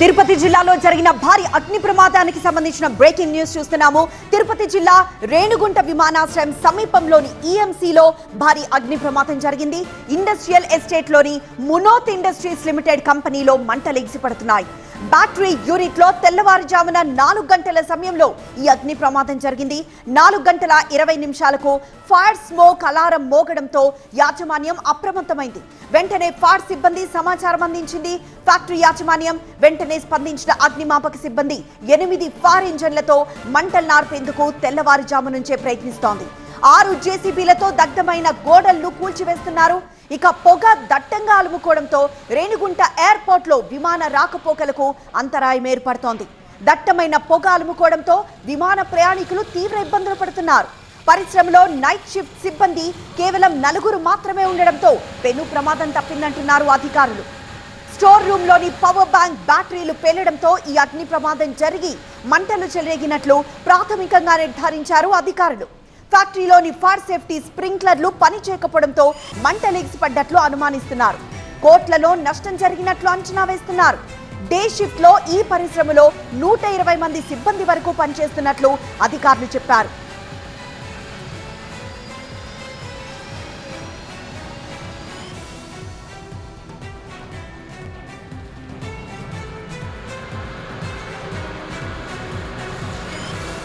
తిరుపతి జిల్లాలో జరిగిన భారీ అగ్ని ప్రమాదానికి సంబంధించిన బ్రేకింగ్ న్యూస్ చూస్తున్నాము. తిరుపతి జిల్లా రేణుగుంట విమానాశ్రయం సమీపంలోని ఈఎంసీలో భారీ అగ్ని ప్రమాదం జరిగింది. ఇండస్ట్రియల్ ఎస్టేట్ లోని మునోత్ ఇండస్ట్రీస్ లిమిటెడ్ కంపెనీలో మంటలు ఎగిసిపడుతున్నాయి. బ్యాటరీ యూనిట్ లో తెల్లవారుజామున 4 గంటల సమయంలో ఈ అగ్ని ప్రమాదం జరిగింది. 4 గంటల 20 నిమిషాలకు ఫైర్ స్మోక్ అలారం మోగడంతో యాజమాన్యం అప్రమత్తమైంది. వెంటనే ఫైర్ సిబ్బంది సమాచారం అందించింది. ఫ్యాక్టరీ యాజమాన్యం వెంటనే స్పందించిన అగ్నిమాపక సిబ్బంది 8 ఫైర్ ఇంజన్లతో మంటలు నార్పేందుకు తెల్లవారుజాము నుంచే ప్రయత్నిస్తోంది. 6 జేసీబీలతో దగ్ధమైన గోడలను కూల్చివేస్తున్నారు. ఇక పొగ దట్టంగా అలుముకోవడంతో రేణిగుంట ఎయిర్పోర్ట్ లో విమాన రాకపోకలకు అంతరాయం ఏర్పడుతోంది. దట్టమైన పొగ అలుముకోవడంతో విమాన ప్రయాణికులు తీవ్ర ఇబ్బందులు పడుతున్నారు. పరిశ్రమలో నైట్ షిఫ్ట్ సిబ్బంది కేవలం 4 మాత్రమే ఉండడంతో పెను ప్రమాదం తప్పిందంటున్నారు అధికారులు. స్టోర్ రూమ్ లోని పవర్ బ్యాంక్ బ్యాటరీలు పేలడంతో ఈ అగ్ని ప్రమాదం జరిగి మంటలు చెలరేగినట్లు ప్రాథమికంగా నిర్ధారించారు అధికారులు. ఫ్యాక్టరీలోని ఫైర్ సేఫ్టీ స్ప్రింక్లర్లు పనిచేయకపోవడంతో మంటలు ఎగిసిపడ్డట్లు అనుమానిస్తున్నారు. కోట్లలో నష్టం జరిగినట్లు అంచనా వేస్తున్నారు. డే షిఫ్ట్ లో ఈ పరిశ్రమలో 120 మంది సిబ్బంది వరకు పనిచేస్తున్నట్లు అధికారులు చెప్పారు.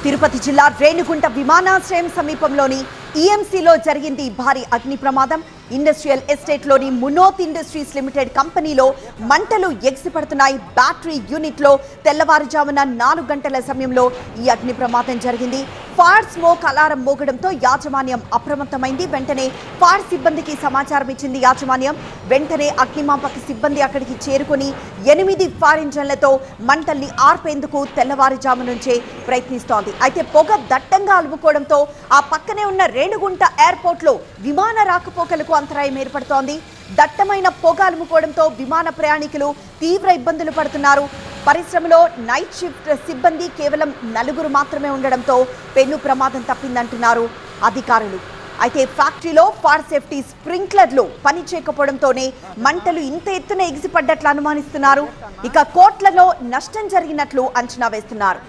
తిరుపతి జిల్లా రేణుగుంట విమానాశ్రయం సమీపంలోని ఈఎంసీలో జరిగింది భారీ అగ్ని ప్రమాదం. ఇండస్ట్రియల్ ఎస్టేట్ లోని మునోత్ ఇండస్ట్రీస్ లిమిటెడ్ కంపెనీలో మంటలు ఎగిసిపడుతున్నాయి. బ్యాటరీ యూనిట్ లో తెల్లవారుజామున 4 గంటల సమయంలో ఈ అగ్ని ప్రమాదం జరిగింది. ఫైర్ స్మోక్ అలారం మోగడంతో యాజమాన్యం అప్రమత్తమైంది. వెంటనే ఫైర్ సిబ్బందికి సమాచారం ఇచ్చింది యాజమాన్యం. వెంటనే అగ్నిమాపక సిబ్బంది అక్కడికి చేరుకుని 8 ఫైర్ ఇంజన్లతో మంటల్ని ఆర్పేందుకు తెల్లవారుజాము నుంచే ప్రయత్నిస్తోంది. అయితే పొగ దట్టంగా అలుముకోవడంతో ఆ పక్కనే ఉన్న రేణుగుంట ఎయిర్పోర్ట్ లో విమాన రాకపోకలకు అంతరాయం ఏర్పడుతోంది. దట్టమైన పొగ అలుముకోవడంతో విమాన ప్రయాణికులు తీవ్ర ఇబ్బందులు పడుతున్నారు. పరిశ్రమలో నైట్ షిఫ్ట్ సిబ్బంది కేవలం 4 మాత్రమే ఉండడంతో పెను ప్రమాదం తప్పిందంటున్నారు అధికారులు. అయితే ఫ్యాక్టరీలో ఫైర్ సేఫ్టీ స్ప్రింక్లర్లు పనిచేయకపోవడంతోనే మంటలు ఇంత ఎత్తున ఎగిసిపడ్డట్లు అనుమానిస్తున్నారు. ఇక కోట్లలో నష్టం జరిగినట్లు అంచనా వేస్తున్నారు.